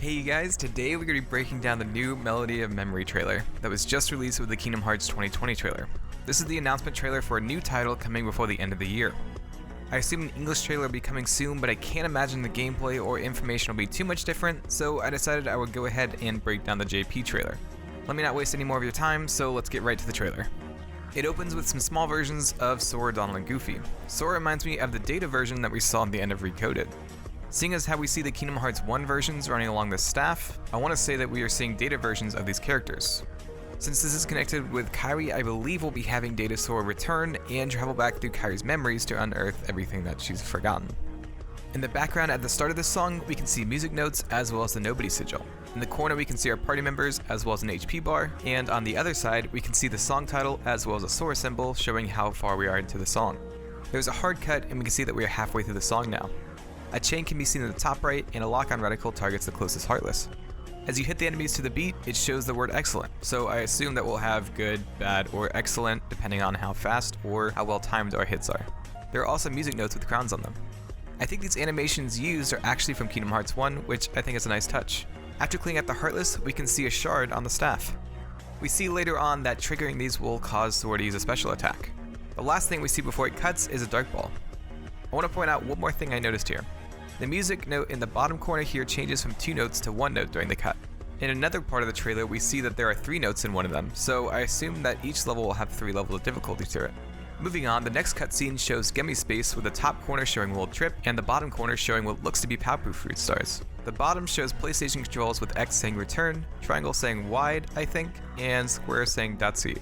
Hey you guys, today we're going to be breaking down the new Melody of Memory trailer that was just released with the Kingdom Hearts 2020 trailer. This is the announcement trailer for a new title coming before the end of the year. I assume an English trailer will be coming soon, but I can't imagine the gameplay or information will be too much different, so I decided I would go ahead and break down the JP trailer. Let me not waste any more of your time, so let's get right to the trailer. It opens with some small versions of Sora, Donald, and Goofy. Sora reminds me of the Data version that we saw at the end of Recoded. Seeing as how we see the Kingdom Hearts 1 versions running along this staff, I want to say that we are seeing Data versions of these characters. Since this is connected with Kairi, I believe we'll be having Data Sora return and travel back through Kairi's memories to unearth everything that she's forgotten. In the background at the start of this song, we can see music notes as well as the Nobody sigil. In the corner we can see our party members as well as an HP bar, and on the other side we can see the song title as well as a Sora symbol showing how far we are into the song. There's a hard cut and we can see that we are halfway through the song now. A chain can be seen in the top right, and a lock-on reticle targets the closest Heartless. As you hit the enemies to the beat, it shows the word excellent, so I assume that we'll have good, bad, or excellent depending on how fast or how well timed our hits are. There are also music notes with crowns on them. I think these animations used are actually from Kingdom Hearts 1, which I think is a nice touch. After cleaning out the Heartless, we can see a shard on the staff. We see later on that triggering these will cause Sora to use a special attack. The last thing we see before it cuts is a Dark Ball. I want to point out one more thing I noticed here. The music note in the bottom corner here changes from 2 notes to 1 note during the cut. In another part of the trailer, we see that there are 3 notes in one of them, so I assume that each level will have 3 levels of difficulty to it. Moving on, the next cutscene shows Gummy Space with the top corner showing World Trip and the bottom corner showing what looks to be Paopu Fruit Stars. The bottom shows PlayStation controls with X saying return, triangle saying wide, I think, and square saying Datsuyu.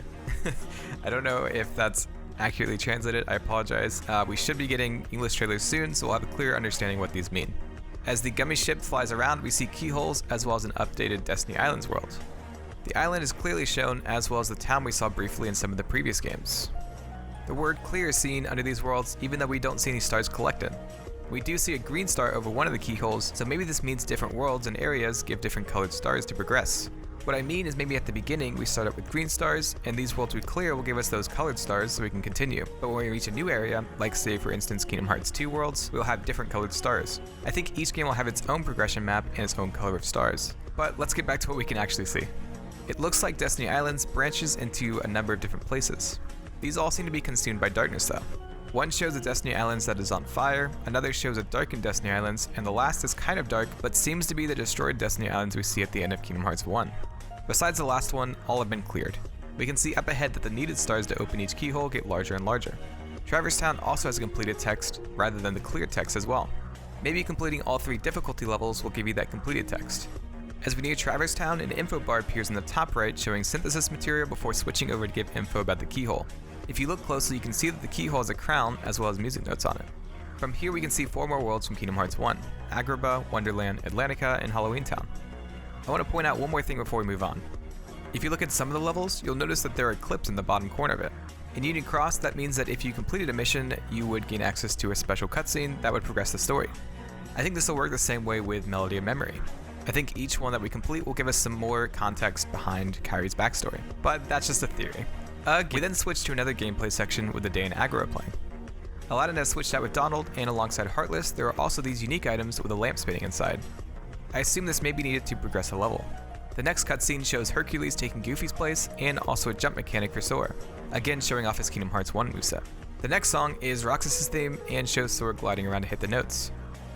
I don't know if that's accurately translated, I apologize. We should be getting English trailers soon, so we'll have a clear understanding what these mean. As the Gummy ship flies around, we see keyholes as well as an updated Destiny Islands world. The island is clearly shown as well as the town we saw briefly in some of the previous games. The word clear is seen under these worlds even though we don't see any stars collected. We do see a green star over one of the keyholes, so maybe this means different worlds and areas give different colored stars to progress. What I mean is maybe at the beginning we start out with green stars, and these worlds we clear will give us those colored stars so we can continue. But when we reach a new area, like say for instance Kingdom Hearts 2 worlds, we'll have different colored stars. I think each game will have its own progression map and its own color of stars. But let's get back to what we can actually see. It looks like Destiny Islands branches into a number of different places. These all seem to be consumed by darkness though. One shows a Destiny Islands that is on fire, another shows a darkened Destiny Islands, and the last is kind of dark, but seems to be the destroyed Destiny Islands we see at the end of Kingdom Hearts 1. Besides the last one, all have been cleared. We can see up ahead that the needed stars to open each keyhole get larger and larger. Traverse Town also has a completed text, rather than the cleared text as well. Maybe completing all 3 difficulty levels will give you that completed text. As we near Traverse Town, an info bar appears in the top right showing synthesis material before switching over to give info about the keyhole. If you look closely, you can see that the keyhole has a crown as well as music notes on it. From here we can see 4 more worlds from Kingdom Hearts 1, Agrabah, Wonderland, Atlantica, and Halloween Town. I want to point out one more thing before we move on. If you look at some of the levels, you'll notice that there are clips in the bottom corner of it. In Union Cross, that means that if you completed a mission, you would gain access to a special cutscene that would progress the story. I think this will work the same way with Melody of Memory. I think each one that we complete will give us some more context behind Kairi's backstory, but that's just a theory. We then switch to another gameplay section with the day in Agrabah playing. Aladdin has switched out with Donald, and alongside Heartless, there are also these unique items with a lamp spinning inside. I assume this may be needed to progress a level. The next cutscene shows Hercules taking Goofy's place, and also a jump mechanic for Sora, again showing off his Kingdom Hearts 1 moveset. The next song is Roxas' theme, and shows Sora gliding around to hit the notes.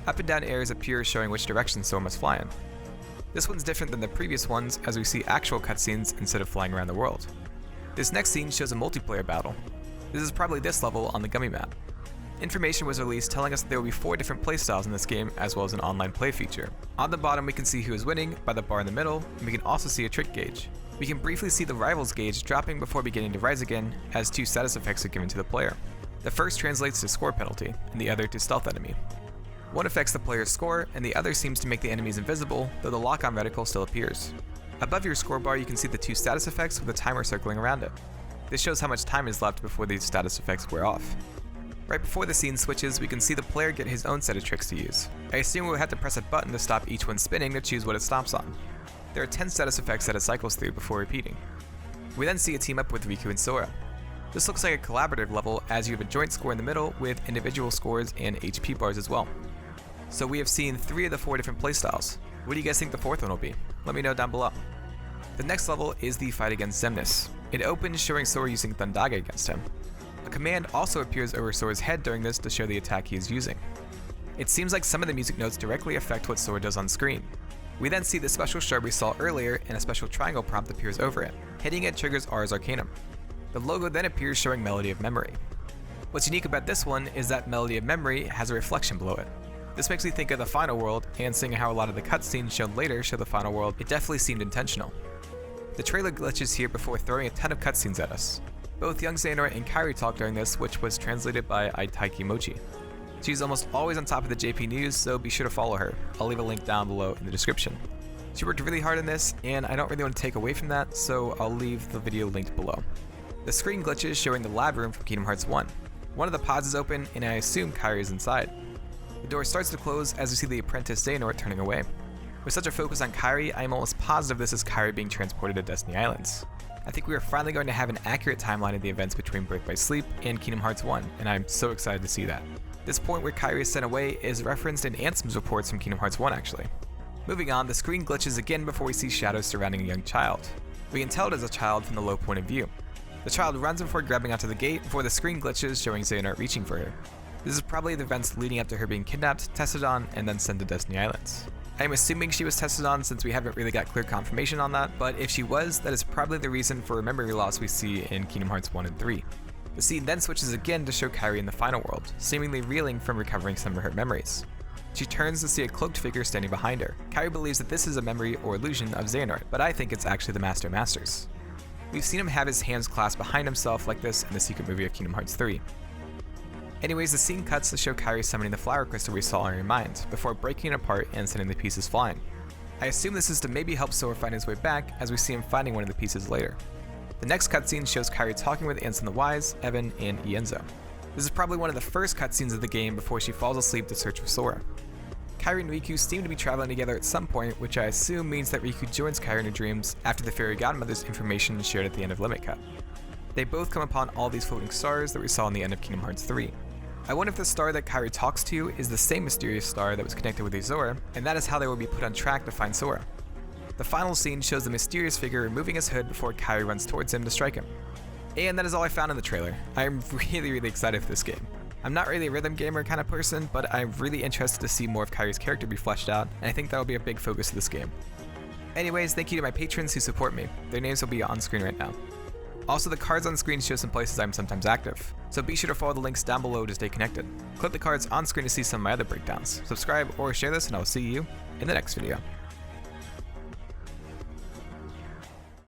Up and down arrows appear showing which direction Sora must fly in. This one's different than the previous ones as we see actual cutscenes instead of flying around the world. This next scene shows a multiplayer battle. This is probably this level on the Gummy map. Information was released telling us that there will be 4 different playstyles in this game as well as an online play feature. On the bottom we can see who is winning by the bar in the middle, and we can also see a trick gauge. We can briefly see the rivals gauge dropping before beginning to rise again as 2 status effects are given to the player. The first translates to score penalty, and the other to stealth enemy. One affects the player's score, and the other seems to make the enemies invisible, though the lock-on reticle still appears. Above your score bar you can see the 2 status effects with a timer circling around it. This shows how much time is left before these status effects wear off. Right before the scene switches, we can see the player get his own set of tricks to use. I assume we'll have to press a button to stop each one spinning to choose what it stops on. There are 10 status effects that it cycles through before repeating. We then see a team up with Riku and Sora. This looks like a collaborative level as you have a joint score in the middle with individual scores and HP bars as well. So we have seen 3 of the 4 different playstyles. What do you guys think the fourth one will be? Let me know down below. The next level is the fight against Xemnas. It opens showing Sora using Thundaga against him. A command also appears over Sora's head during this to show the attack he is using. It seems like some of the music notes directly affect what Sora does on screen. We then see the special shard we saw earlier and a special triangle prompt appears over it. Hitting it triggers Ars Arcanum. The logo then appears showing Melody of Memory. What's unique about this one is that Melody of Memory has a reflection below it. This makes me think of the final world, and seeing how a lot of the cutscenes shown later show the final world, it definitely seemed intentional. The trailer glitches here before throwing a ton of cutscenes at us. Both young Xehanort and Kairi talk during this, which was translated by Aitaiki Mochi. She's almost always on top of the JP News, so be sure to follow her. I'll leave a link down below in the description. She worked really hard on this, and I don't really want to take away from that, so I'll leave the video linked below. The screen glitches showing the lab room from Kingdom Hearts 1. One of the pods is open, and I assume Kairi is inside. The door starts to close as we see the apprentice Xehanort turning away. With such a focus on Kairi, I am almost positive this is Kairi being transported to Destiny Islands. I think we are finally going to have an accurate timeline of the events between Birth by Sleep and Kingdom Hearts 1, and I'm so excited to see that. This point where Kairi is sent away is referenced in Ansem's reports from Kingdom Hearts 1 actually. Moving on, the screen glitches again before we see shadows surrounding a young child. We can tell it is a child from the low point of view. The child runs before grabbing onto the gate before the screen glitches showing Xehanort reaching for her. This is probably the events leading up to her being kidnapped, tested on, and then sent to Destiny Islands. I am assuming she was tested on since we haven't really got clear confirmation on that, but if she was, that is probably the reason for memory loss we see in Kingdom Hearts 1 and 3. The scene then switches again to show Kairi in the final world, seemingly reeling from recovering some of her memories. She turns to see a cloaked figure standing behind her. Kairi believes that this is a memory or illusion of Xehanort, but I think it's actually the Master Masters. We've seen him have his hands clasped behind himself like this in the secret movie of Kingdom Hearts 3. Anyways, the scene cuts to show Kairi summoning the flower crystal we saw in her mind, before breaking it apart and sending the pieces flying. I assume this is to maybe help Sora find his way back, as we see him finding one of the pieces later. The next cutscene shows Kairi talking with Ansem the Wise, Evan, and Ienzo. This is probably one of the first cutscenes of the game before she falls asleep to search for Sora. Kairi and Riku seem to be traveling together at some point, which I assume means that Riku joins Kairi in her dreams after the Fairy Godmother's information shared at the end of Limit Cut. They both come upon all these floating stars that we saw in the end of Kingdom Hearts 3. I wonder if the star that Kairi talks to is the same mysterious star that was connected with Azora, and that is how they will be put on track to find Sora. The final scene shows the mysterious figure removing his hood before Kairi runs towards him to strike him. And that is all I found in the trailer. I am really excited for this game. I'm not really a rhythm gamer kind of person, but I'm really interested to see more of Kairi's character be fleshed out, and I think that will be a big focus of this game. Anyways, thank you to my patrons who support me. Their names will be on screen right now. Also, the cards on screen show some places I'm sometimes active, so be sure to follow the links down below to stay connected. Click the cards on screen to see some of my other breakdowns. Subscribe or share this, and I will see you in the next video.